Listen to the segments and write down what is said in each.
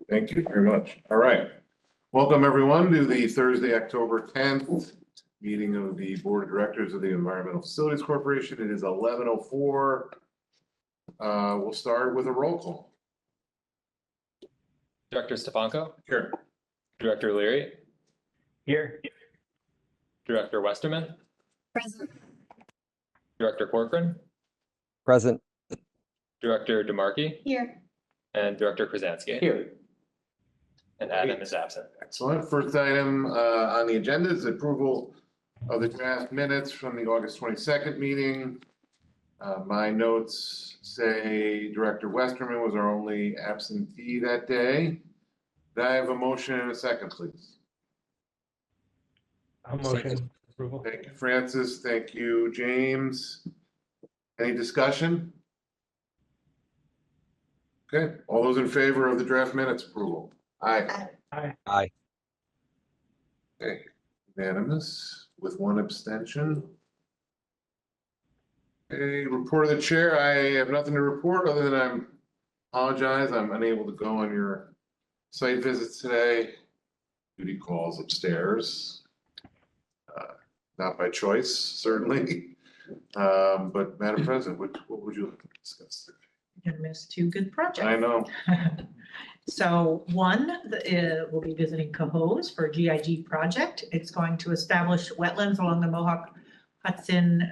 Thank you very much. All right. Welcome, everyone, to the Thursday, October 10th meeting of the Board of Directors of the Environmental Facilities Corporation. It is 11:04. We'll start with a roll call. Director Stefanko, Here. Director Leary, Here. Director Westerman, Present. Director Corcoran, Present. Director DeMarchi, Here. and Director Krasansky. Here. And Adam is absent. Excellent. First item on the agenda is approval of the draft minutes from the August 22nd meeting. My notes say Director Westerman was our only absentee that day. Did I have a motion and a second, please? I'll motion approval. Thank you, Francis. Thank you, James. Any discussion? Okay, all those in favor of the draft minutes approval? Aye. Aye. Okay, unanimous with one abstention. Okay, report of the chair. I have nothing to report other than apologize. I'm unable to go on your site visits today. Duty calls upstairs. Not by choice, certainly. But Madam President, what would you like to discuss today? You're gonna miss two good projects. I know. So one, we'll be visiting Cohoes for a GIG project. It's going to establish wetlands along the Mohawk Hudson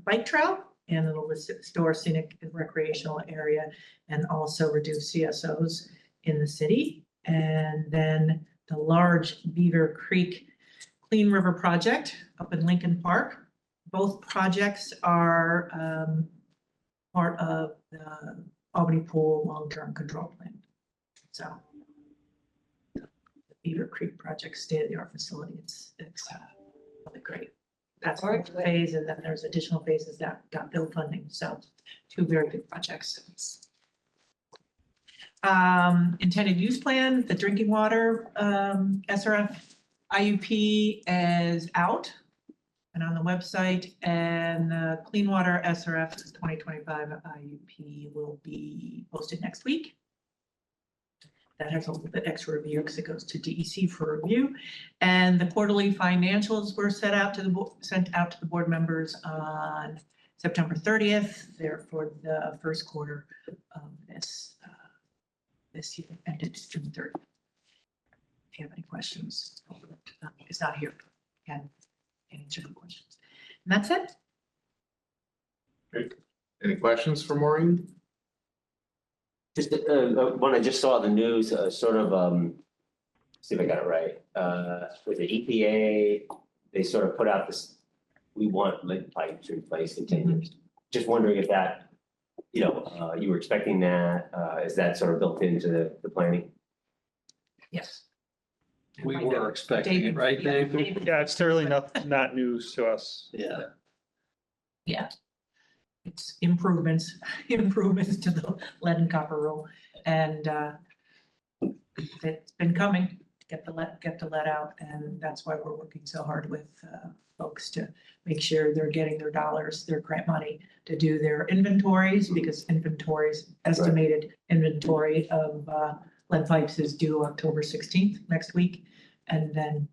bike trail, and it'll restore scenic and recreational area and also reduce CSOs in the city. And then the large Beaver Creek Clean River project up in Lincoln Park. Both projects are part of the Albany Pool Long-Term Control Plan. So the Beaver Creek project, state-of-the-art facility, it's really great. That's one phase, and then there's additional phases that got bill funding. So two very good projects. Intended use plan, the drinking water SRF IUP is out and on the website, and the Clean Water SRF 2025 IUP will be posted next week. That has a little bit extra review because it goes to DEC for review. And the quarterly financials were sent out to the board members on September 30th. They're for the first quarter of this year, ended June 30th. If you have any questions, it's not here. Can answer the questions. And that's it. Great. Any questions for Maureen? Just one I just saw the news, sort of, see if I got it right. With the EPA, they sort of put out this, we want lead pipes replaced in 10 years. Just wondering if that, you were expecting that, is that sort of built into the planning? Yes. We were expecting it, right, Dave? Yeah, it's totally not news to us. Yeah. Yeah. It's improvements to the lead and copper rule, and it's been coming to get the lead out, and that's why we're working so hard with folks to make sure they're getting their dollars, their grant money to do their inventories, because estimated inventory of lead pipes is due October 16th next week, and then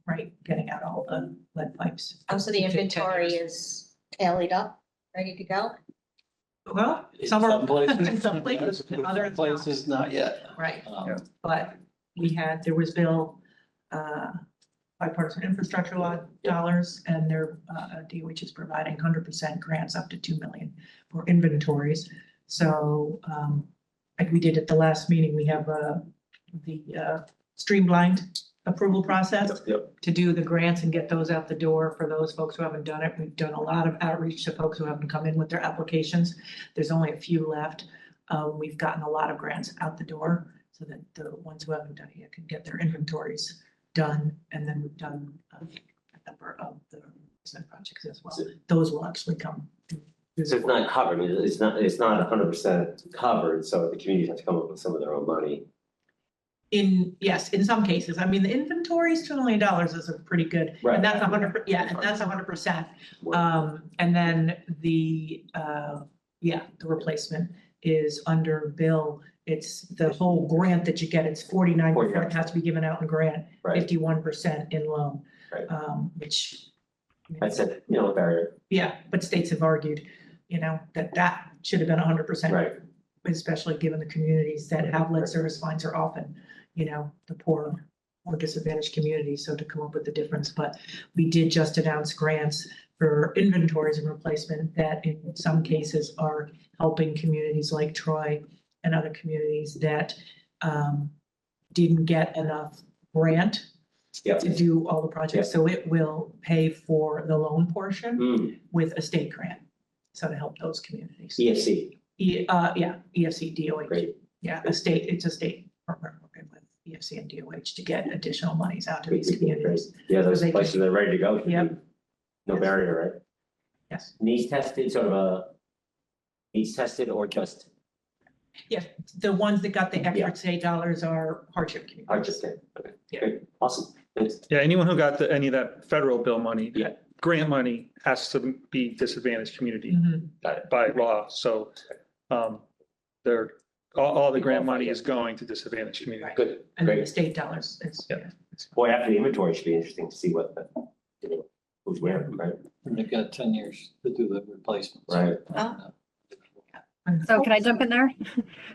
getting out all the lead pipes. Oh, so the inventory is tallied up, ready to go? Well, In some are some places. in some places, in other Places, not yet. right? Yeah. But there was bill bipartisan infrastructure law dollars, and their DOH is providing 100% grants up to 2 million for inventories. So like we did at the last meeting, we have the streamlined approval process to do the grants and get those out the door for those folks who haven't done it. We've done a lot of outreach to folks who haven't come in with their applications. There's only a few left. We've gotten a lot of grants out the door so that the ones who haven't done it yet can get their inventories done. And then we've done a number of the projects as well. Those will actually come. So it's not covered, it's not 100% covered, so the communities have to come up with some of their own money. Yes, in some cases. I mean, the inventory is $2 million is a pretty good, Right. and that's 100%. Yeah, and that's 100%. And then the replacement is under bill It's the whole grant that you get, it's 49% has to be given out in grant, Right, 51% in loan. Right. Which. that's a, a barrier, Yeah, but states have argued, that should have been 100%. right, Especially given the communities that have lead service lines are often, the poor or disadvantaged communities, so to come up with the difference, but we did just announce grants for inventories and replacement that in some cases are helping communities like Troy and other communities that didn't get enough grant yeah. to do all the projects, so it will pay for the loan portion Mm, with a state grant, so to help those communities. EFC, Yeah, EFC, DOH. great, Yeah, it's a state program working with EFC and DOH to get additional monies out to Great, these great, communities. yeah, those So they can- places are ready to go. Yep. No barrier, right? Yes, Needs tested, sort of needs tested or just the ones that got the Yeah. extra state dollars are hardship communities. hard to say, okay, Yeah. great, awesome, thanks. Yeah, anyone who got any of that federal bill money. Yeah. Grant money has to be disadvantaged community Mhm. by law, so, they're, all the grant Qualify, money yeah. is going to disadvantaged community. Good, And then the great, state dollars is, Yeah. yeah. boy, after the inventory should be interesting to see what who's where, right? And they've got 10 years to do the replacements. Right. So can I jump in there?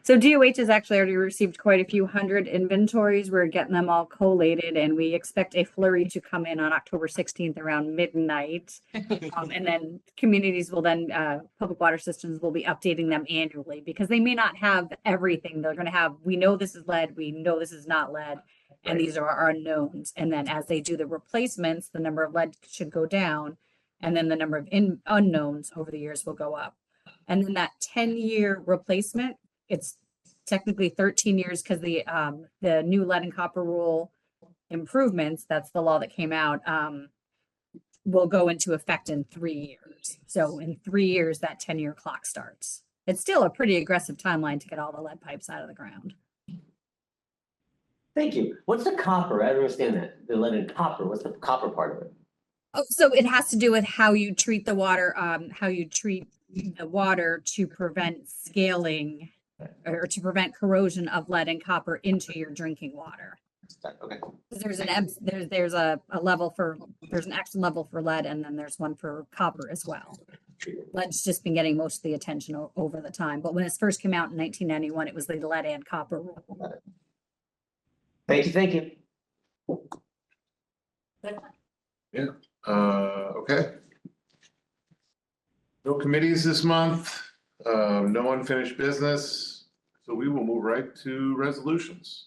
So DOH has actually already received quite a few hundred inventories. We're getting them all collated and we expect a flurry to come in on October 16th around midnight. And then communities will then, public water systems will be updating them annually because they may not have everything. They're going to have, we know this is lead, we know this is not lead. And these are our unknowns. And then as they do the replacements, the number of lead should go down. And then the number of unknowns over the years will go up. And then that 10-year replacement, it's technically 13 years because the new lead and copper rule improvements, that's the law that came out, will go into effect in 3 years. So in 3 years, that 10-year clock starts. It's still a pretty aggressive timeline to get all the lead pipes out of the ground. Thank you. What's the copper? I don't understand that. The lead and copper, what's the copper part of it? Oh, so it has to do with how you treat the water, to prevent scaling or to prevent corrosion of lead and copper into your drinking water. Okay, There's there's a level for, there's an action level for lead and then there's one for copper as well. Lead's just been getting most of the attention over the time, but when it first came out in 1991, it was the lead and copper rule. thank you. Okay. No committees this month, no unfinished business, so we will move right to resolutions.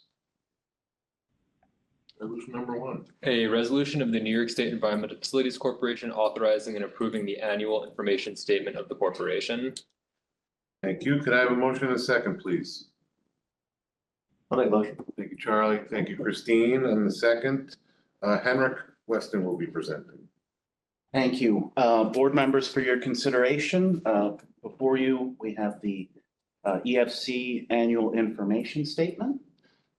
Resolution number 1. A resolution of the New York State Environmental Facilities Corporation authorizing and approving the annual information statement of the corporation. Thank you. Could I have a motion and a second, please? I'll make a motion. Thank you, Charlie. Thank you, Christine. And the second, Henrik Weston will be presenting. Thank you. Board members, for your consideration, before you, we have the EFC Annual Information Statement.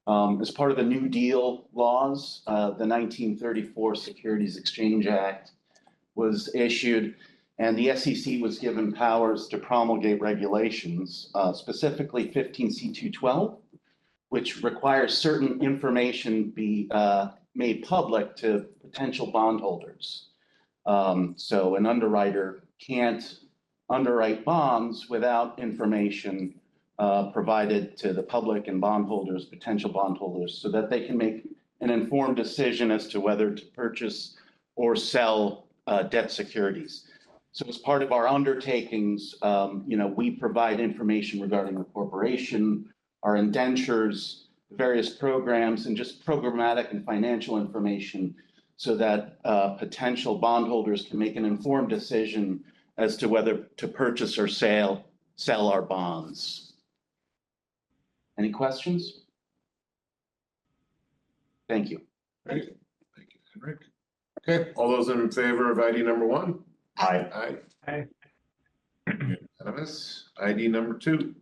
As part of the New Deal laws, the 1934 Securities Exchange Act was issued, and the SEC was given powers to promulgate regulations, specifically 15C212, which requires certain information be made public to potential bondholders. So an underwriter can't underwrite bonds without information provided to the public and bondholders, potential bondholders, so that they can make an informed decision as to whether to purchase or sell debt securities. So as part of our undertakings, we provide information regarding the corporation, our indentures, various programs, and just programmatic and financial information so that potential bondholders can make an informed decision as to whether to purchase or sell our bonds. Any questions? Thank you. Great. Thank you, Henrik. Okay, all those in favor of ID number 1? Aye. Aye. Unanimous. ID number 2.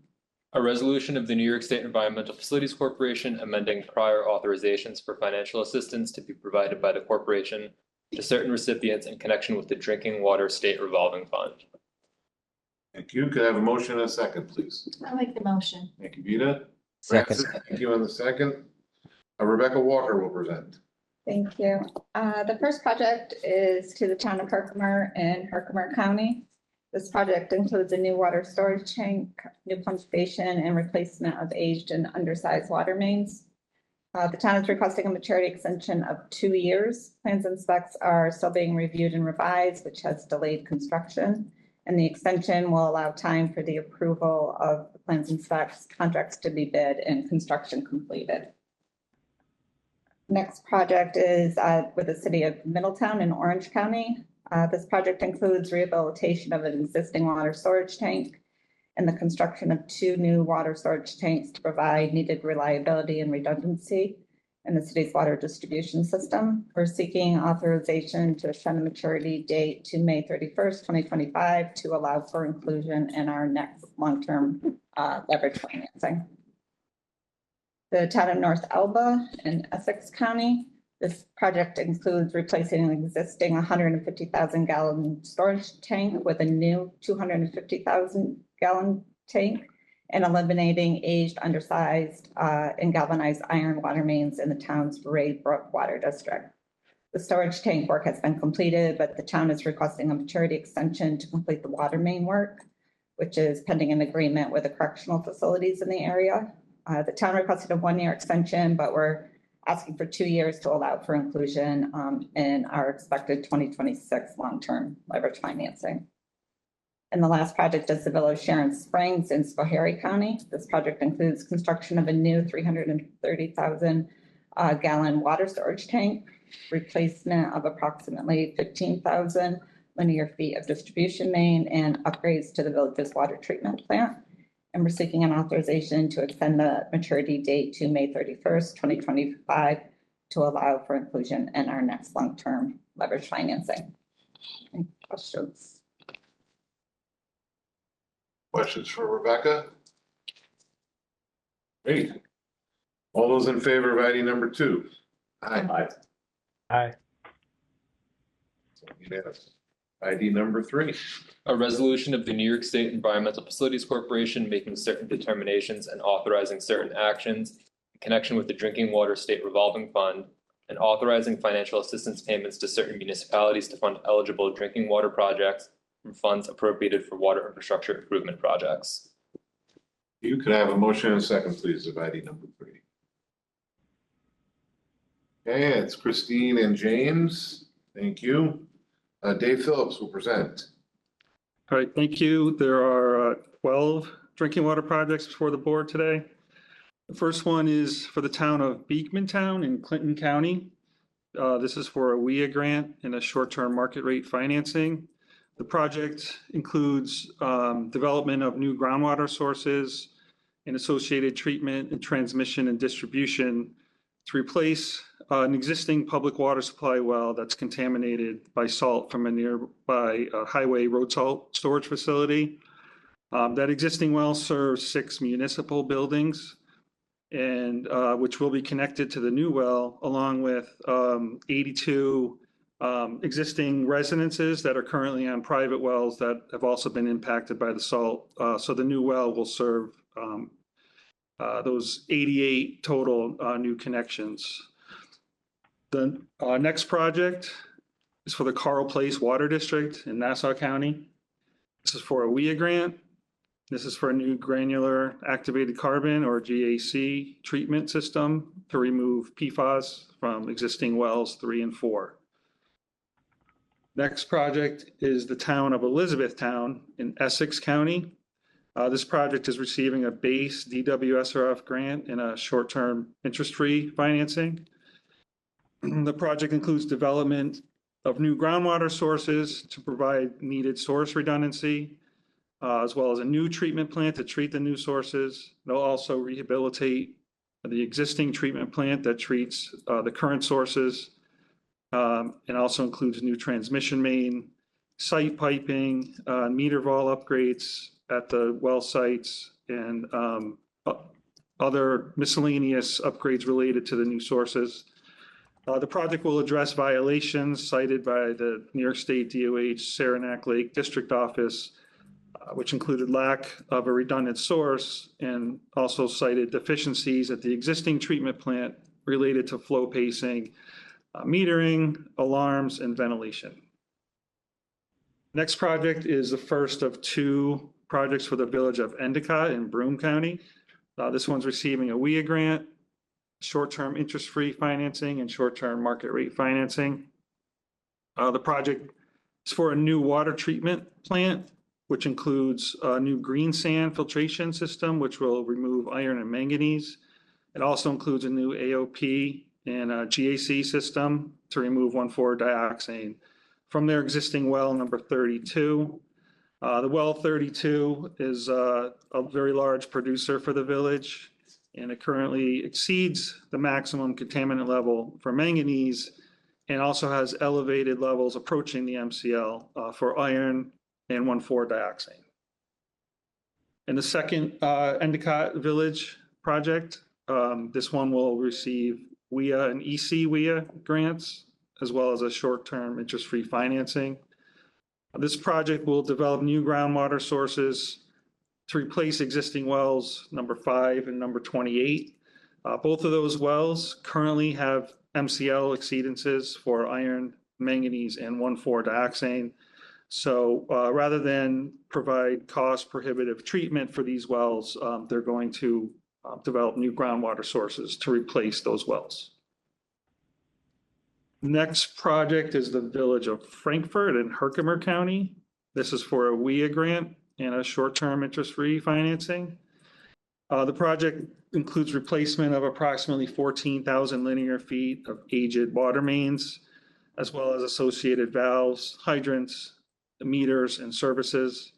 A resolution of the New York State Environmental Facilities Corporation amending prior authorizations for financial assistance to be provided by the corporation to certain recipients in connection with the Drinking Water State Revolving Fund. Thank you. Could I have a motion and a second, please? I'll make the motion. Thank you, Vita. Second. Francis, thank you on the second. Rebecca Walker will present. Thank you. The first project is to the town of Herkimer in Herkimer County. This project includes a new water storage tank, new pump station, and replacement of aged and undersized water mains. The town is requesting a maturity extension of 2 years. Plans and specs are still being reviewed and revised, which has delayed construction. And the extension will allow time for the approval of the plans and specs, contracts to be bid, and construction completed. Next project is with the city of Middletown in Orange County. This project includes rehabilitation of an existing water storage tank and the construction of 2 new water storage tanks to provide needed reliability and redundancy in the city's water distribution system. We're seeking authorization to extend the maturity date to May 31st, 2025 to allow for inclusion in our next long-term leverage financing. The town of North Elba in Essex County. This project includes replacing an existing 150,000 gallon storage tank with a new 250,000 gallon tank and eliminating aged, undersized, and galvanized iron water mains in the town's Ray Brook Water District. The storage tank work has been completed, but the town is requesting a maturity extension to complete the water main work, which is pending an agreement with the correctional facilities in the area. The town requested a 1-year extension, but we're asking for 2 years to allow for inclusion in our expected 2026 long-term leverage financing. And the last project is the Villa Sharon Springs in Schoharie County. This project includes construction of a new 330,000 gallon water storage tank, replacement of approximately 15,000 linear feet of distribution main, and upgrades to the village's water treatment plant. And we're seeking an authorization to extend the maturity date to May 31st, 2025 to allow for inclusion in our next long-term leverage financing. Any questions? Questions for Rebecca? Great. All those in favor of ID number 2? Aye. Aye. Unanimous. ID number 3. A resolution of the New York State Environmental Facilities Corporation making certain determinations and authorizing certain actions in connection with the Drinking Water State Revolving Fund and authorizing financial assistance payments to certain municipalities to fund eligible drinking water projects from funds appropriated for water infrastructure improvement projects. You could have a motion and a second, please, of ID number 3. Okay, it's Christine and James. Thank you. Dave Phillips will present. All right, thank you. There are 12 drinking water projects before the board today. The first one is for the town of Beekmantown in Clinton County. This is for a WIA grant and a short-term market rate financing. The project includes development of new groundwater sources and associated treatment and transmission and distribution to replace an existing public water supply well that's contaminated by salt from a nearby highway road salt storage facility. That existing well serves 6 municipal buildings, and which will be connected to the new well, along with 82 existing residences that are currently on private wells that have also been impacted by the salt. So the new well will serve those 88 total new connections. The next project is for the Carl Place Water District in Nassau County. This is for a WIA grant. This is for a new granular activated carbon or GAC treatment system to remove PFAS from existing wells 3 and 4. Next project is the town of Elizabethtown in Essex County. This project is receiving a base DWSRF grant and a short-term interest-free financing. The project includes development of new groundwater sources to provide needed source redundancy, as well as a new treatment plant to treat the new sources. They'll also rehabilitate the existing treatment plant that treats the current sources, and also includes new transmission main, site piping, meter vault upgrades at the well sites, and other miscellaneous upgrades related to the new sources. The project will address violations cited by the New York State DOH Saranac Lake District Office which included lack of a redundant source and also cited deficiencies at the existing treatment plant related to flow pacing, metering, alarms, and ventilation. Next project is the first of two projects for the village of Endicott in Broome County. This one's receiving a WIA grant, short-term interest-free financing and short-term market rate financing. The project is for a new water treatment plant, which includes a new green sand filtration system, which will remove iron and manganese. It also includes a new AOP and a GAC system to remove 1,4-dioxane from their existing well number 32. The well 32 is a very large producer for the village, and it currently exceeds the maximum contaminant level for manganese and also has elevated levels approaching the MCL for iron and 1,4-dioxane. In the second Endicott Village project, this one will receive WIA and EC WIA grants, as well as a short-term interest-free financing. This project will develop new groundwater sources to replace existing wells number 5 and number 28. Both of those wells currently have MCL exceedances for iron, manganese, and 1,4-dioxane. So rather than provide cost prohibitive treatment for these wells, they're going to develop new groundwater sources to replace those wells. Next project is the village of Frankfort in Herkimer County. This is for a WIA grant and a short-term interest-free financing. The project includes replacement of approximately 14,000 linear feet of aged water mains, as well as associated valves, hydrants, meters, and services.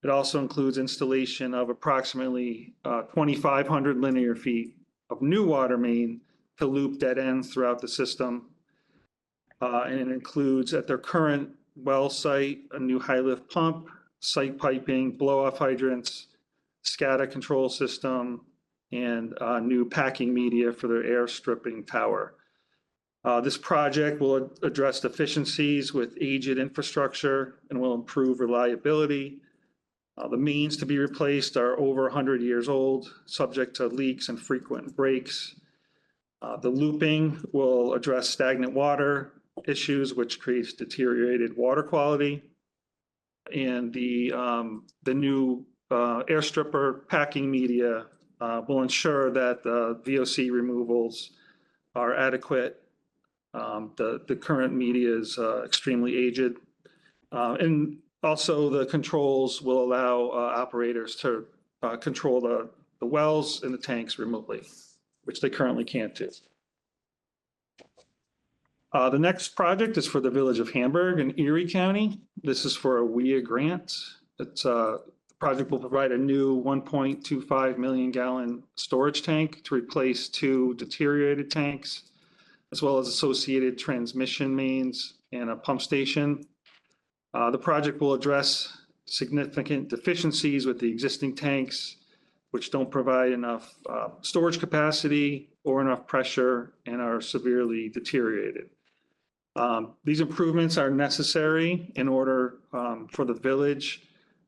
It also includes installation of approximately 2,500 linear feet of new water main to loop dead ends throughout the system. And it includes at their current well site, a new high lift pump, site piping, blow-off hydrants, SCADA control system, and new packing media for their air stripping tower. This project will address deficiencies with aged infrastructure and will improve reliability. The mains to be replaced are over 100 years old, subject to leaks and frequent breaks. The looping will address stagnant water issues, which creates deteriorated water quality. And the new air stripper packing media will ensure that the VOC removals are adequate. The current media is extremely aged. And also the controls will allow operators to control the wells and the tanks remotely, which they currently can't do. The next project is for the village of Hamburg in Erie County. This is for a WIA grant. The project will provide a new 1.25 million gallon storage tank to replace 2 deteriorated tanks, as well as associated transmission mains and a pump station. The project will address significant deficiencies with the existing tanks, which don't provide enough storage capacity or enough pressure and are severely deteriorated. These improvements are necessary in order for the village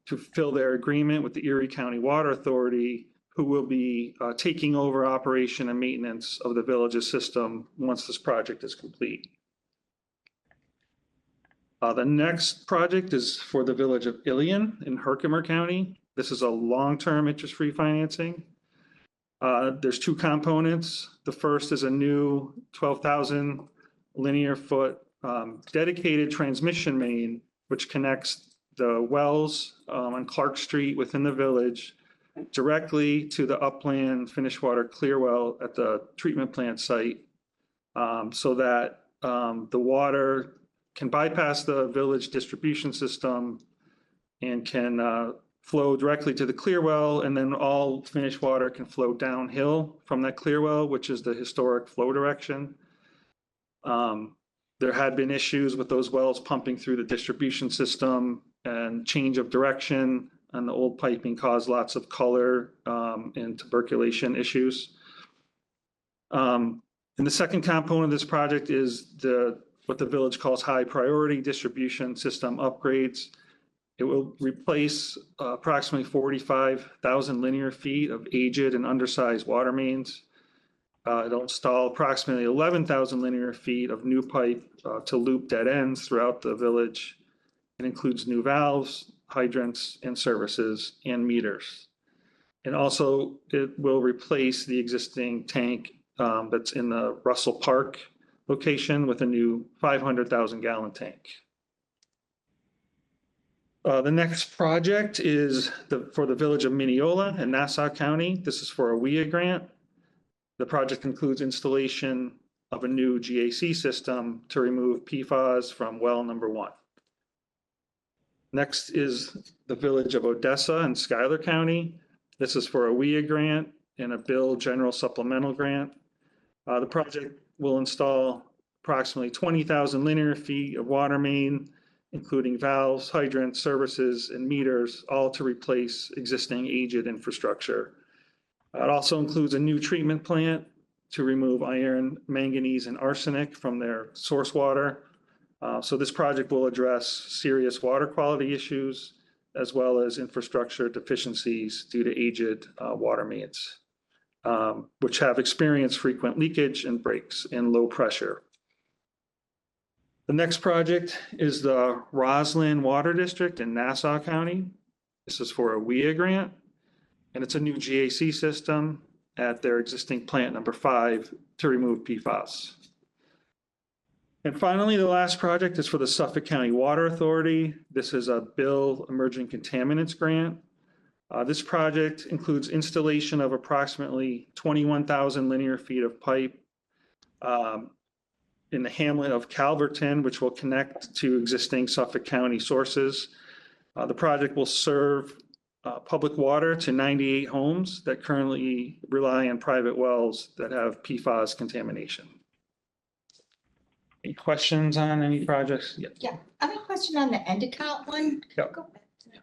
to fill their agreement with the Erie County Water Authority, who will be taking over operation and maintenance of the village's system once this project is complete. The next project is for the village of Ilion in Herkimer County. This is a long-term interest-free financing. There's 2 components. The first is a new 12,000 linear foot dedicated transmission main, which connects the wells on Clark Street within the village directly to the upland finished water clear well at the treatment plant site, so that the water can bypass the village distribution system and can flow directly to the clear well, and then all finished water can flow downhill from that clear well, which is the historic flow direction. There had been issues with those wells pumping through the distribution system, and change of direction on the old piping caused lots of color and tuberculation issues. And the second component of this project is what the village calls high priority distribution system upgrades. It will replace approximately 45,000 linear feet of aged and undersized water mains. It'll install approximately 11,000 linear feet of new pipe to loop dead ends throughout the village. It includes new valves, hydrants, and services, and meters. And also, it will replace the existing tank that's in the Russell Park location with a new 500,000 gallon tank. The next project is for the village of Mineola in Nassau County. This is for a WIA grant. The project includes installation of a new GAC system to remove PFAS from well number 1. Next is the village of Odessa in Schuyler County. This is for a WIA grant and a Bill General Supplemental Grant. The project will install approximately 20,000 linear feet of water main, including valves, hydrants, services, and meters, all to replace existing aged infrastructure. It also includes a new treatment plant to remove iron, manganese, and arsenic from their source water. So this project will address serious water quality issues as well as infrastructure deficiencies due to aged water mains, which have experienced frequent leakage and breaks in low pressure. The next project is the Roslyn Water District in Nassau County. This is for a WIA grant, and it's a new GAC system at their existing plant number 5 to remove PFAS. And finally, the last project is for the Suffolk County Water Authority. This is a Bill Emerging Contaminants Grant. This project includes installation of approximately 21,000 linear feet of pipe in the hamlet of Calverton, which will connect to existing Suffolk County sources. The project will serve public water to 98 homes that currently rely on private wells that have PFAS contamination. Any questions on any projects? Yeah, I have a question on the Endicott one. Can Yep. you go back to that?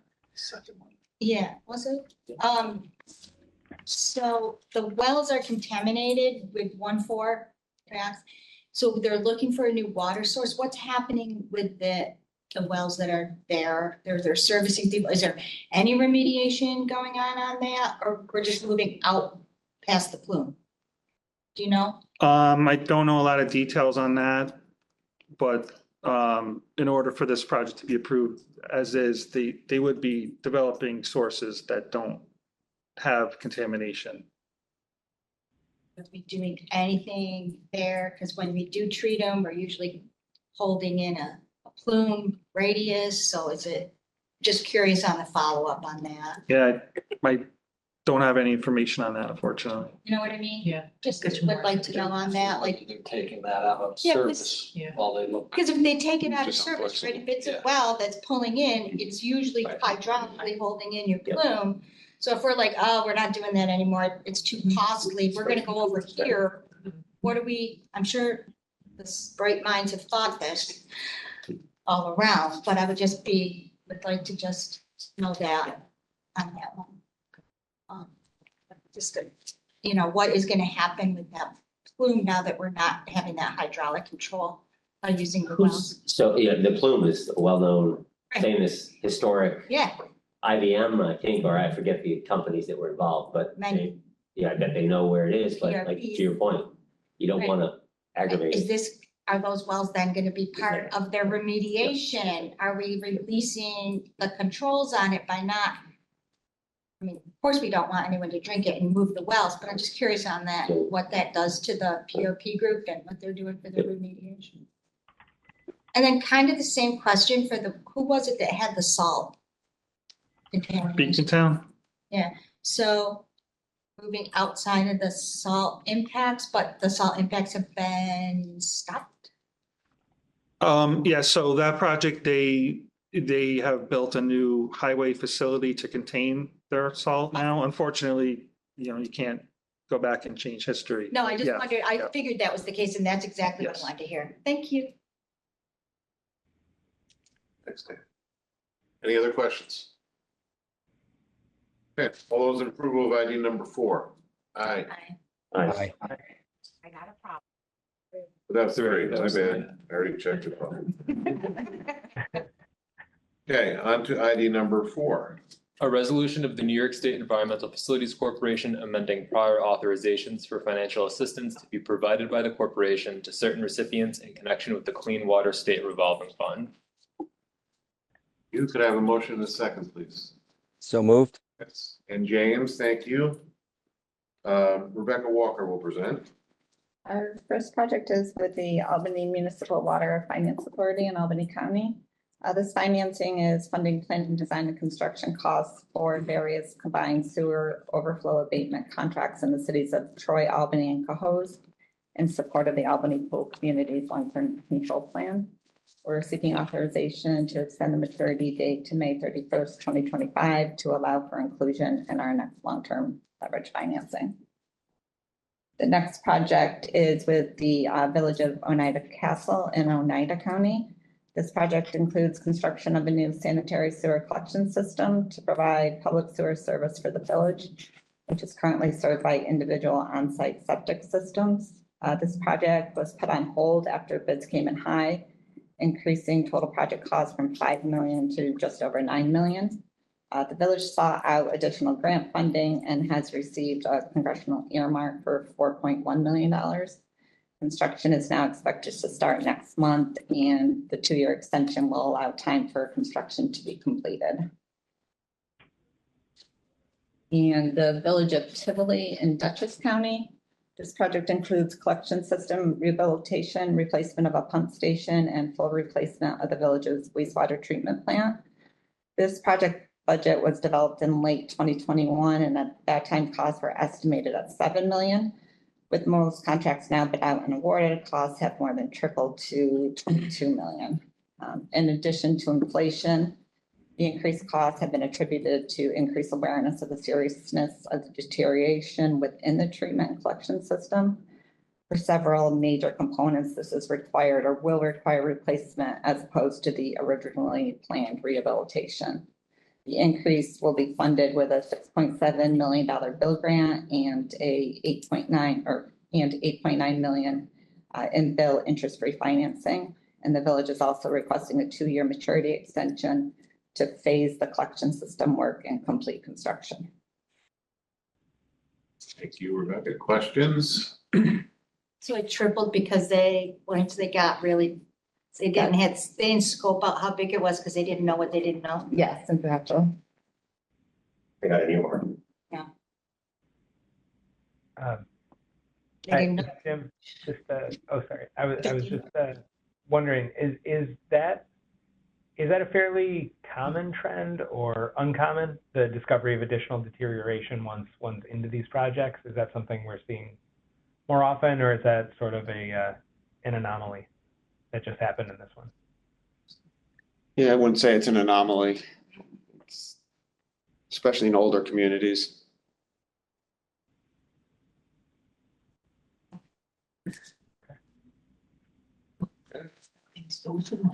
Yeah, was it? So the wells are contaminated with 1,4 perhaps. So they're looking for a new water source. What's happening with the wells that are there? They're servicing people. Is there any remediation going on that? Or we're just moving out past the plume? Do you know? I don't know a lot of details on that, but in order for this project to be approved as is, they would be developing sources that don't have contamination. Are we doing anything there? Because when we do treat them, we're usually holding in a plume radius. So is it, just curious on the follow-up on that? Yeah, I don't have any information on that, unfortunately. You know what I mean? Yeah. Just Get you would more like to know on that, like, They're taking that out of Yeah, service Yeah. while they look. because if they take it out of Just service, right, if it's a yeah. well that's pulling in, it's usually Right. hydraulically holding in your plume. So if we're like, oh, we're not doing that anymore, it's too costly, we're gonna go over here. What do we, I'm sure the bright minds have thought this all around, but I would like to just know that on that one. Just, what is gonna happen with that plume now that we're not having that hydraulic control by using the wells? So, yeah, the plume is a well-known, Right. famous, historic Yeah, IBM, I think, or I forget the companies that were involved, but Many. yeah, I bet they know where it is, but like PRPs. to your point, you don't Right. wanna aggravate is it. this, are those wells then gonna be part of their remediation? Are we releasing the controls on it by not? I mean, of course, we don't want anyone to drink it and move the wells, but I'm just curious on that, what that does to the PRP group and what they're doing for their remediation. And then kind of the same question for who was it that had the salt contamination? Beacontown? So moving outside of the salt impacts, but the salt impacts have been stopped? Yeah, so that project, they have built a new highway facility to contain their salt now. Unfortunately, you can't go back and change history. No, I just Yeah, wondered, I yeah. figured that was the case and that's exactly what I Yes. wanted to hear. Thank you. Thanks, Dan. Any other questions? Okay, all those in approval of ID number 4? Aye. Nice. Aye. I got a problem. That's 3, That my was bad. I already checked it. Okay, on to ID number 4. A resolution of the New York State Environmental Facilities Corporation amending prior authorizations for financial assistance to be provided by the corporation to certain recipients in connection with the Clean Water State Revolving Fund. You could have a motion in a second, please. So moved. Yes. And James, thank you. Rebecca Walker will present. Our first project is with the Albany Municipal Water Finance Authority in Albany County. This financing is funding planning, design, and construction costs for various combined sewer overflow abatement contracts in the cities of Troy, Albany, and Cohoes in support of the Albany Pool Communities Long-Term Control Plan. We're seeking authorization to extend the maturity date to May 31st, 2025 to allow for inclusion in our next long-term leverage financing. The next project is with the Village of Oneida Castle in Oneida County. This project includes construction of a new sanitary sewer collection system to provide public sewer service for the village, which is currently served by individual on-site septic systems. This project was put on hold after bids came in high, increasing total project cost from $5 million to just over $9 million. The village sought out additional grant funding and has received a congressional earmark for $4.1 million. Construction is now expected to start next month, and the 2-year extension will allow time for construction to be completed. And the Village of Tivoli in Dutchess County. This project includes collection system rehabilitation, replacement of a pump station, and full replacement of the village's wastewater treatment plant. This project budget was developed in late 2021, and at that time costs were estimated at $7 million. With most contracts now bid out and awarded, costs have more than tripled to $22 million. In addition to inflation, the increased costs have been attributed to increased awareness of the seriousness of the deterioration within the treatment and collection system. For several major components, this is required or will require replacement as opposed to the originally planned rehabilitation. The increase will be funded with a $6.7 million bill grant and a $8.9 million in bill interest-free financing. And the village is also requesting a 2-year maturity extension to phase the collection system work and complete construction. Thank you, Rebecca. Questions? So it tripled because once they got really, they didn't scope out how big it was because they didn't know what they didn't know. Yes, exactly. They got a new one. They didn't know. Jim, sorry. I was just wondering, is that a fairly common trend or uncommon, the discovery of additional deterioration once one's into these projects? Is that something we're seeing more often, or is that sort of an anomaly that just happened in this one? Yeah, I wouldn't say it's an anomaly, especially in older communities.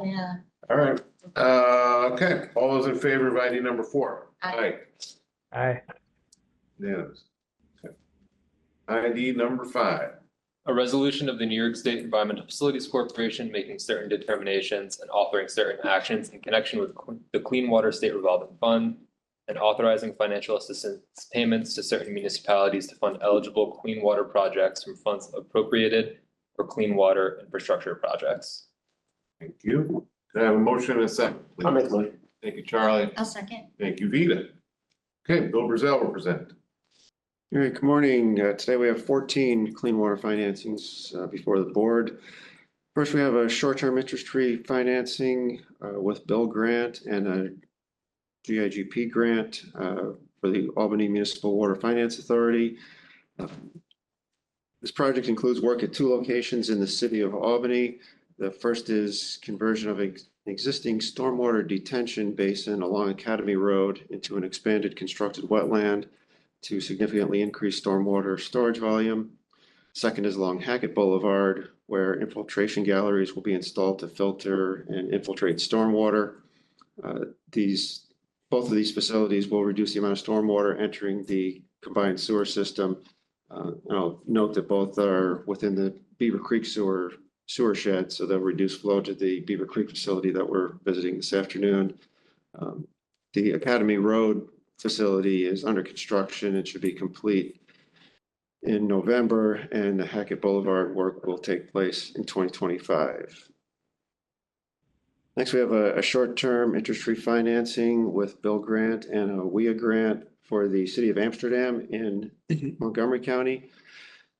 Yeah. All right. Okay. All those in favor of ID number 4? Aye. Aye. Unanimous. Okay. ID number 5. A resolution of the New York State Environmental Facilities Corporation making certain determinations and authoring certain actions in connection with the Clean Water State Revolving Fund and authorizing financial assistance payments to certain municipalities to fund eligible clean water projects from funds appropriated for clean water infrastructure projects. Thank you. Can I have a motion and a second, please? I'll make a motion. Thank you, Charlie. I'll second. Thank you, Vita. Okay, Bill Brazell will present. All right, good morning. Today we have 14 clean water financings before the board. First, we have a short-term interest-free financing with Bill Grant and a GIGP grant for the Albany Municipal Water Finance Authority. This project includes work at 2 locations in the city of Albany. The first is conversion of an existing stormwater detention basin along Academy Road into an expanded constructed wetland to significantly increase stormwater storage volume. Second is along Hackett Boulevard, where infiltration galleries will be installed to filter and infiltrate stormwater. Both of these facilities will reduce the amount of stormwater entering the combined sewer system. I'll note that both are within the Beaver Creek sewer shed, so they'll reduce flow to the Beaver Creek facility that we're visiting this afternoon. The Academy Road facility is under construction and should be complete in November, and the Hackett Boulevard work will take place in 2025. Next, we have a short-term interest-free financing with Bill Grant and a WIA grant for the city of Amsterdam in Montgomery County.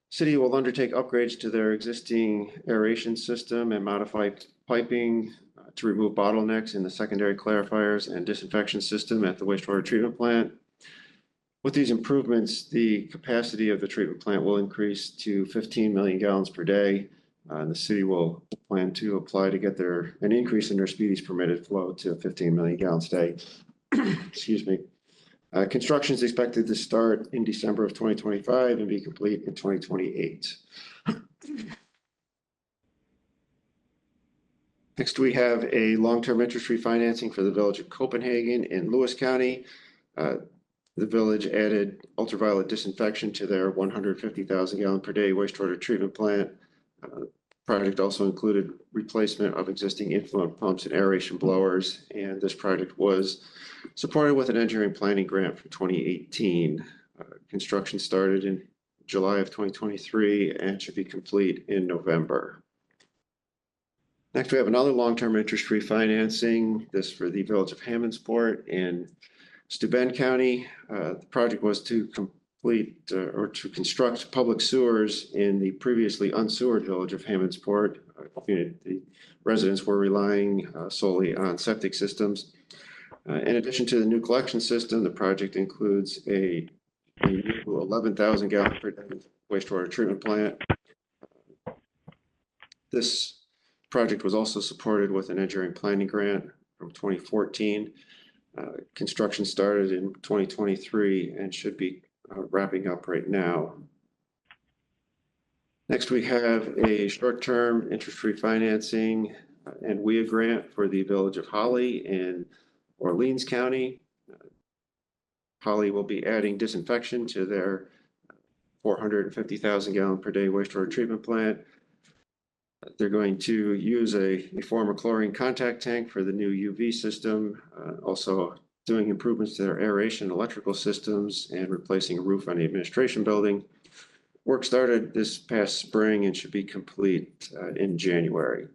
City will undertake upgrades to their existing aeration system and modify piping to remove bottlenecks in the secondary clarifiers and disinfection system at the wastewater treatment plant. With these improvements, the capacity of the treatment plant will increase to 15 million gallons per day. And the city will plan to apply to get an increase in their speedies permitted flow to 15 million gallons a day. Excuse me. Construction is expected to start in December of 2025 and be complete in 2028. Next, we have a long-term interest-free financing for the village of Copenhagen in Lewis County. The village added ultraviolet disinfection to their 150,000 gallon per day wastewater treatment plant. Project also included replacement of existing influent pumps and aeration blowers, and this project was supported with an engineering planning grant from 2018. Construction started in July of 2023 and should be complete in November. Next, we have another long-term interest-free financing, this for the village of Hammondsport in Steuben County. The project was to complete or to construct public sewers in the previously unsewered village of Hammondsport. The residents were relying solely on septic systems. In addition to the new collection system, the project includes a new 11,000 gallon per day wastewater treatment plant. This project was also supported with an engineering planning grant from 2014. Construction started in 2023 and should be wrapping up right now. Next, we have a short-term interest-free financing and WIA grant for the village of Holly in Orleans County. Holly will be adding disinfection to their 450,000 gallon per day wastewater treatment plant. They're going to use a former chlorine contact tank for the new UV system, also doing improvements to their aeration electrical systems and replacing a roof on the administration building. Work started this past spring and should be complete in January.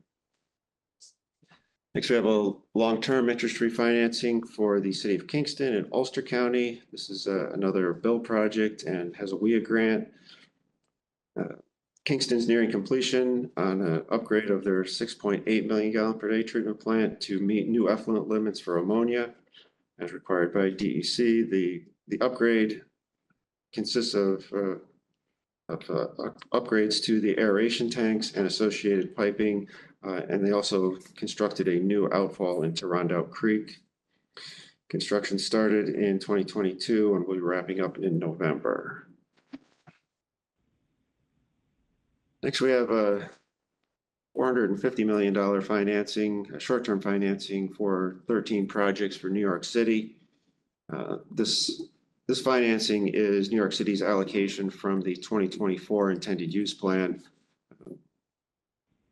Next, we have a long-term interest-free financing for the city of Kingston in Ulster County. This is another bill project and has a WIA grant. Kingston's nearing completion on an upgrade of their 6.8 million gallon per day treatment plant to meet new effluent limits for ammonia as required by DEC. The upgrade consists of upgrades to the aeration tanks and associated piping, and they also constructed a new outfall into Rondout Creek. Construction started in 2022 and will be wrapping up in November. Next, we have a $450 million financing, a short-term financing for 13 projects for New York City. This financing is New York City's allocation from the 2024 intended use plan.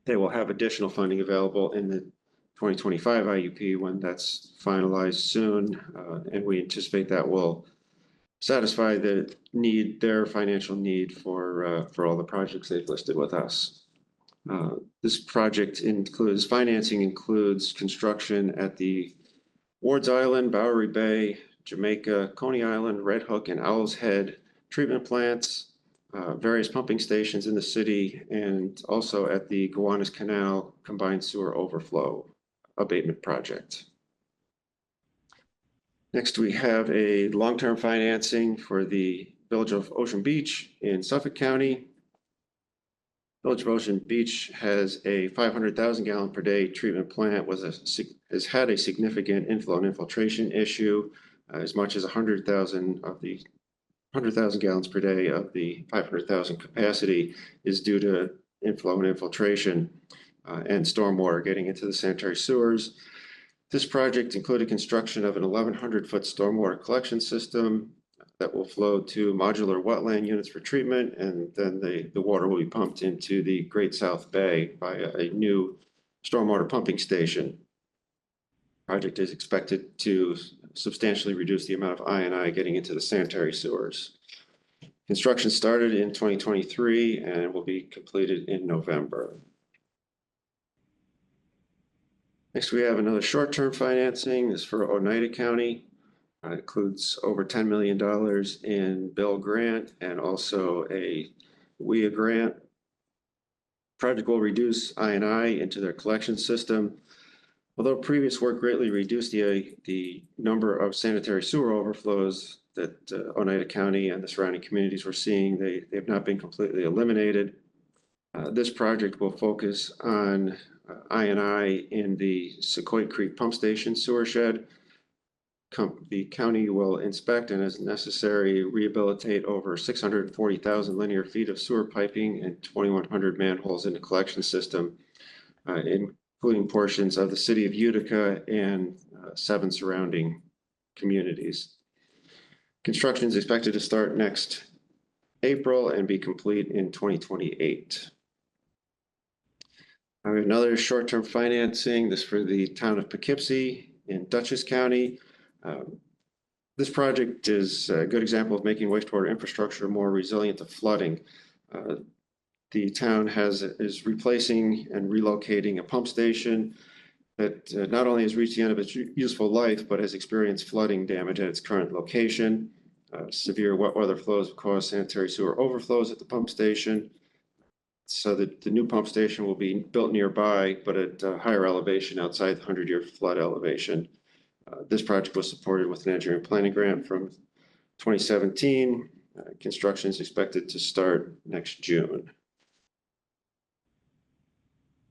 They will have additional funding available in the 2025 IUP when that's finalized soon, and we anticipate that will satisfy their financial need for all the projects they've listed with us. This project financing includes construction at the Wards Island, Bowery Bay, Jamaica, Coney Island, Red Hook, and Owl's Head treatment plants, various pumping stations in the city, and also at the Gowanus Canal Combined Sewer Overflow Abatement Project. Next, we have a long-term financing for the Village of Ocean Beach in Suffolk County. Village of Ocean Beach has a 500,000 gallon per day treatment plant has had a significant inflow and infiltration issue. As much as 100,000 gallons per day of the 500,000 capacity is due to inflow and infiltration and stormwater getting into the sanitary sewers. This project included construction of an 1,100-foot stormwater collection system that will flow to modular wetland units for treatment, and then the water will be pumped into the Great South Bay by a new stormwater pumping station. Project is expected to substantially reduce the amount of I&I getting into the sanitary sewers. Construction started in 2023 and will be completed in November. Next, we have another short-term financing. This is for Oneida County. It includes over $10 million in bill grant and also a WIA grant. Project will reduce I&I into their collection system. Although previous work greatly reduced the number of sanitary sewer overflows that Oneida County and the surrounding communities were seeing, they have not been completely eliminated. This project will focus on I&I in the Sequoia Creek Pump Station sewer shed. The county will inspect and, as necessary, rehabilitate over 640,000 linear feet of sewer piping and 2,100 manholes in the collection system, including portions of the city of Utica and 7 surrounding communities. Construction is expected to start next April and be complete in 2028. Another short-term financing, this for the town of Poughkeepsie in Dutchess County. This project is a good example of making wastewater infrastructure more resilient to flooding. The town is replacing and relocating a pump station that not only has reached the end of its useful life, but has experienced flooding damage at its current location. Severe wet weather flows have caused sanitary sewer overflows at the pump station. So the new pump station will be built nearby, but at a higher elevation outside the 100-year flood elevation. This project was supported with an engineering planning grant from 2017. Construction is expected to start next June.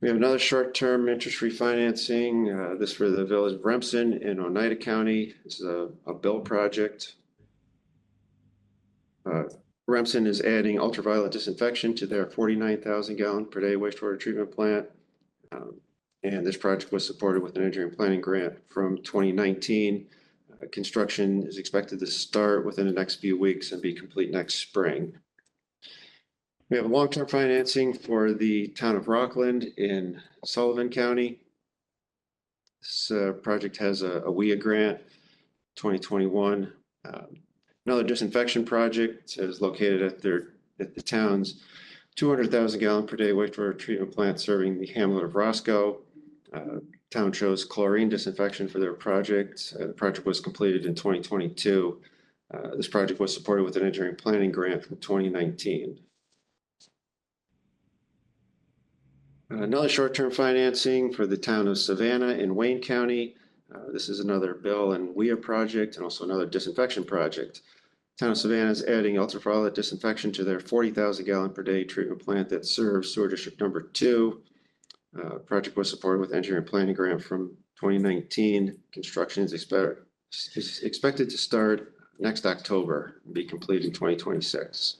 We have another short-term interest-free financing. This for the village of Remsen in Oneida County. This is a bill project. Remsen is adding ultraviolet disinfection to their 49,000 gallon per day wastewater treatment plant. And this project was supported with an engineering planning grant from 2019. Construction is expected to start within the next few weeks and be complete next spring. We have a long-term financing for the town of Rockland in Sullivan County. This project has a WIA grant, 2021. Another disinfection project is located at the town's 200,000 gallon per day wastewater treatment plant serving the hamlet of Roscoe. Town chose chlorine disinfection for their project. The project was completed in 2022. This project was supported with an engineering planning grant from 2019. Another short-term financing for the town of Savannah in Wayne County. This is another bill and WIA project and also another disinfection project. Town of Savannah is adding ultraviolet disinfection to their 40,000 gallon per day treatment plant that serves sewer district number 2. Project was supported with engineering planning grant from 2019. Construction is expected to start next October and be complete in 2026.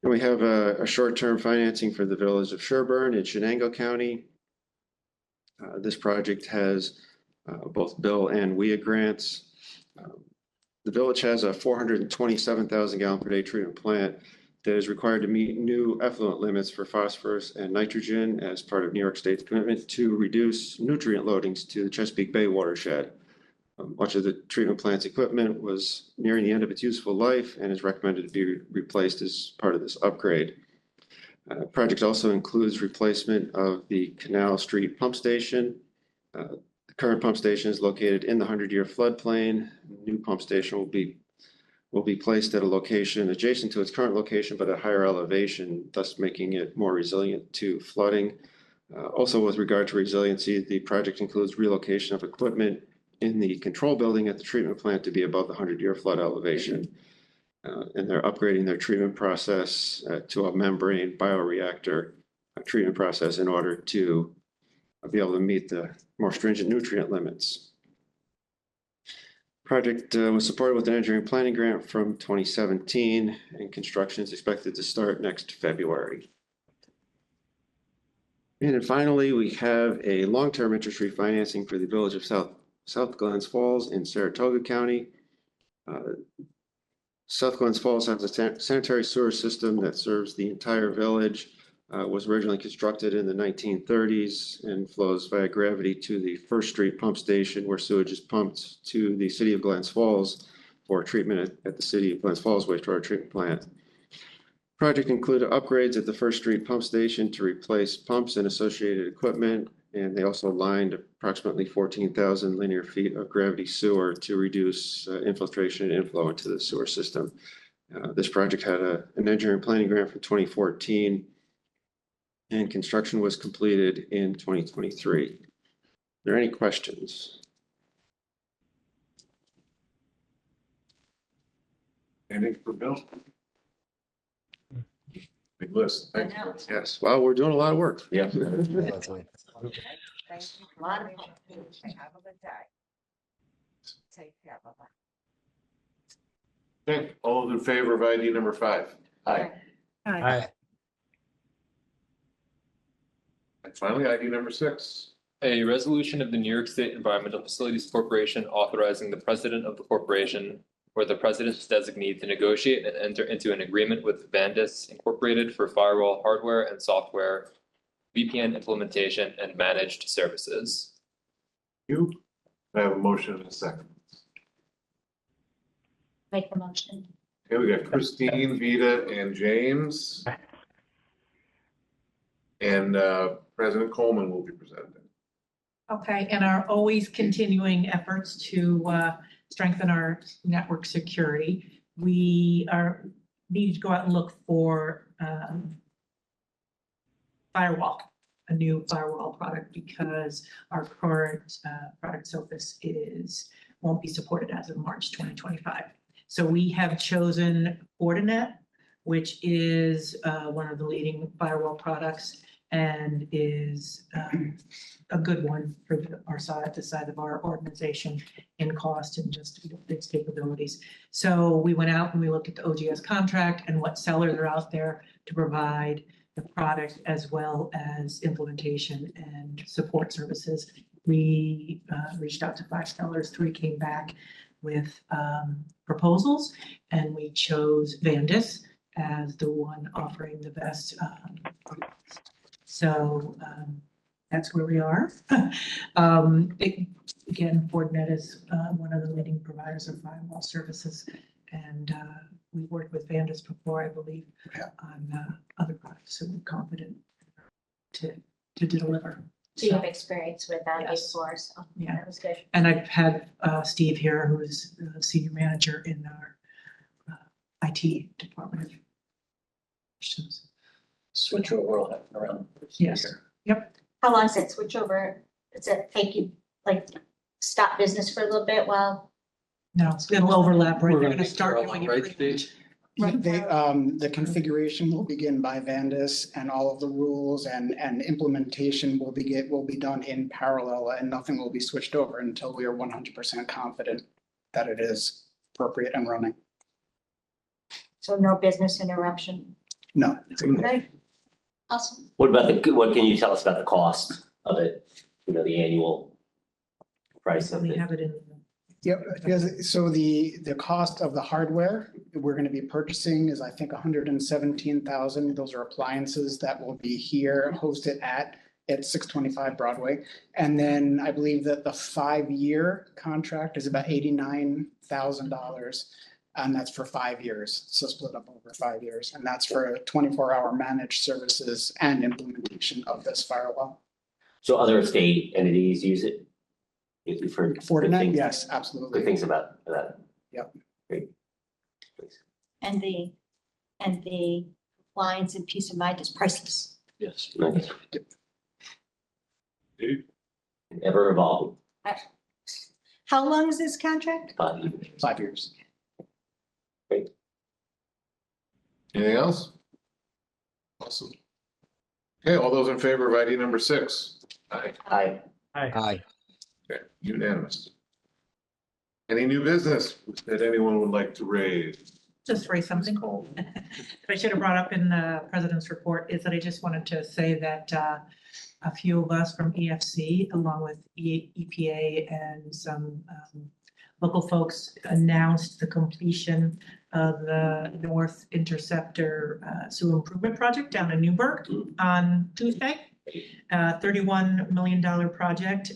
And we have a short-term financing for the village of Sherburne in Shenango County. This project has both bill and WIA grants. The village has a 427,000 gallon per day treatment plant that is required to meet new effluent limits for phosphorus and nitrogen as part of New York State's commitment to reduce nutrient loadings to the Chesapeake Bay watershed. Much of the treatment plant's equipment was nearing the end of its useful life and is recommended to be replaced as part of this upgrade. Project also includes replacement of the Canal Street pump station. The current pump station is located in the 100-year floodplain. The new pump station will be placed at a location adjacent to its current location, but at a higher elevation, thus making it more resilient to flooding. Also, with regard to resiliency, the project includes relocation of equipment in the control building at the treatment plant to be above the 100-year flood elevation. And they're upgrading their treatment process to a membrane bioreactor treatment process in order to be able to meet the more stringent nutrient limits. Project was supported with an engineering planning grant from 2017, and construction is expected to start next February. And then finally, we have a long-term interest-free financing for the village of South Glens Falls in Saratoga County. South Glens Falls has a sanitary sewer system that serves the entire village. was originally constructed in the 1930s and flows via gravity to the First Street Pump Station, where sewage is pumped to the city of Glens Falls for treatment at the city of Glens Falls wastewater treatment plant. Project included upgrades at the First Street Pump Station to replace pumps and associated equipment, and they also lined approximately 14,000 linear feet of gravity sewer to reduce infiltration and inflow into the sewer system. This project had an engineering planning grant from 2014, and construction was completed in 2023. Are there any questions? Anything for Bill? Big list. Thank you. Yes, well, we're doing a lot of work. Yeah. Thank you. A lot of people. Have a good day. Take care. Bye-bye. Okay, all those in favor of ID number 5? Aye. Aye. And finally, ID number 6. A resolution of the New York State Environmental Facilities Corporation authorizing the president of the corporation or the president's designee to negotiate and enter into an agreement with Vandis Incorporated for firewall hardware and software, VPN implementation, and managed services. You, I have a motion and a second. Make the motion. Okay, we got Christine, Vita, and James. And President Coleman will be presenting. Okay, and our always continuing efforts to strengthen our network security. We need to go out and look for firewall, a new firewall product, because our current product Sophos won't be supported as of March 2025. So we have chosen Fortinet, which is one of the leading firewall products and is a good one for our side, the side of our organization in cost and just its capabilities. So we went out and we looked at the OGS contract and what sellers are out there to provide the product as well as implementation and support services. We reached out to 5 sellers, 3 came back with proposals, and we chose Vandis as the one offering the best. So that's where we are. Again, Fortinet is one of the leading providers of firewall services, and we've worked with Vandis before, I believe, on other products, so we're confident to deliver. So you have experience with that Yes. before, so Yeah. that was good. And I've had Steve here, who is the senior manager in our IT department. Switch over will happen around. Yes. Yep. How long does it switch over? Does it take you, like, stop business for a little bit while? No, it'll overlap, right? We're They're gonna gonna make start sure doing all it. right, Steve? The configuration will begin by Vandis, and all of the rules and implementation will be done in parallel, and nothing will be switched over until we are 100% confident that it is appropriate and running. So no business interruption. No. Okay. Awesome. What can you tell us about the cost of it? You know, the annual price of We it? have it in. Yep, because so the cost of the hardware we're going to be purchasing is, I think, 117,000. Those are appliances that will be here hosted at 625 Broadway. And then I believe that the 5-year contract is about $89,000. And that's for 5 years, so split up over 5 years. And that's for 24-hour managed services and implementation of this firewall. So other state entities use it? If you've heard. good Fortinet, things- yes, absolutely. Good things about that. Yep. Great. Please. And the compliance and peace of mind is priceless. Yes. Nice. Ever evolving. How long is this contract? 5 years. 5 years. Anything else? Awesome. Okay, all those in favor of ID number 6? Aye. Aye. Aye. Okay, unanimous. Any new business that anyone would like to raise? Just raise something cool. I should have brought up in the president's report is that I just wanted to say that a few of us from EFC, along with EPA and some local folks announced the completion of the North Interceptor Sewer Improvement Project down in Newburgh on Tuesday. $31 million project,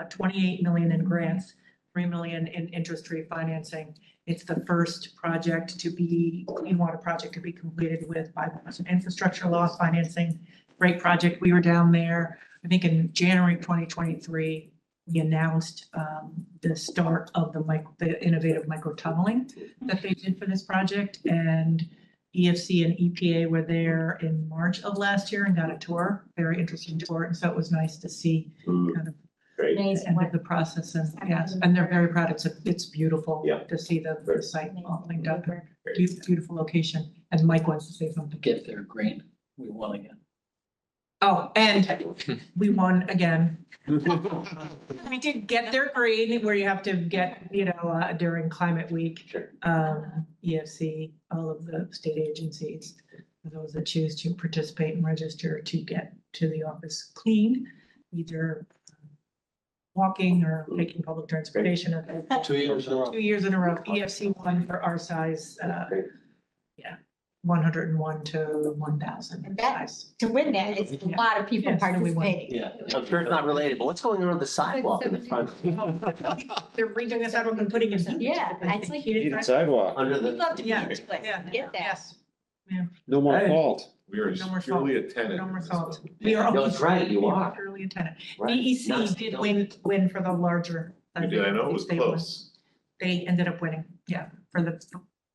28 million in grants, 3 million in interest-free financing. It's the first project to be, clean water project to be completed with bipartisan infrastructure law financing. Great project. We were down there, I think in January 2023, we announced the start of the innovative micro tunneling that they did for this project. And EFC and EPA were there in March of last year and got a tour, very interesting tour. And so it was nice to see kind of Great. the end of the process. And yes, and they're very proud. It's beautiful Yeah. to see the site all cleaned up. Beautiful location. And Mike wants to say something. Get their green. We won again. Oh, and we won again. We did get their green where you have to get, during climate week. Sure. EFC, all of the state agencies, those that choose to participate and register to get to the office clean, either walking or taking public transportation. 2 years in a row. 2 years in a row. EFC won for our size, 101 to 1,000. And to win that, it's a lot of people Yes, we won. participating. Yeah. I'm sure it's not related, but what's going on with the sidewalk in the front? They're redoing the sidewalk and putting in. Yeah, it's like. Needed sidewalk, Under We'd love the. to be in this place, Yeah, get that. yes. no more Hey. fault. We are No more purely a salt. tenant. No more salt. No, it's right, you are. Purely a tenant. Right. DEC Not- did win for the larger. We did, I know it was They won. close. They ended up winning, for the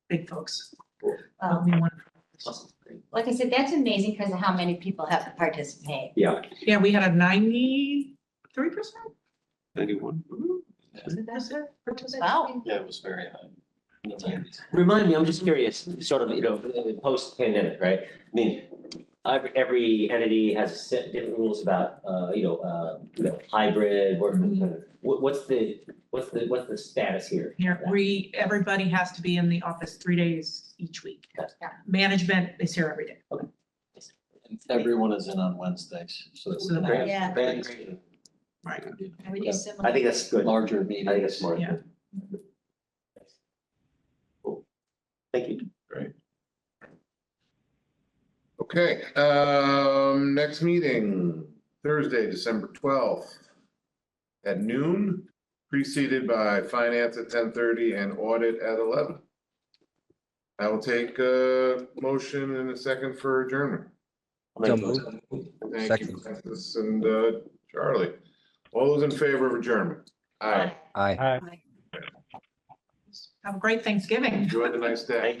big folks. Well, We won. Awesome. Great. Like I said, that's amazing because of how many people have to participate. Yeah. Yeah, we had a 93%. 91. Wow. Yeah, it was very high. In the 90s. Remind me, I'm just curious, sort of, post-pandemic, right? I mean, every entity has set different rules about, hybrid, working. What's the status here? Here, everybody has to be in the office 3 days each week. Yeah. Management is here every day. And everyone is in on Wednesdays, so it's So Great. Yeah. banks, Right. And we do similar. I think that's good. larger I think meetings. that's smart. Yeah. Cool. Thank you. Okay, next meeting, Thursday, December 12th at noon, preceded by finance at 10:30 and audit at 11. I will take a motion in a second for adjournment. So moved. Thank you, Second. Francis and Charlie. All those in favor of adjournment? Aye. Aye. Have a great Thanksgiving. Enjoy the nice day. Thank you.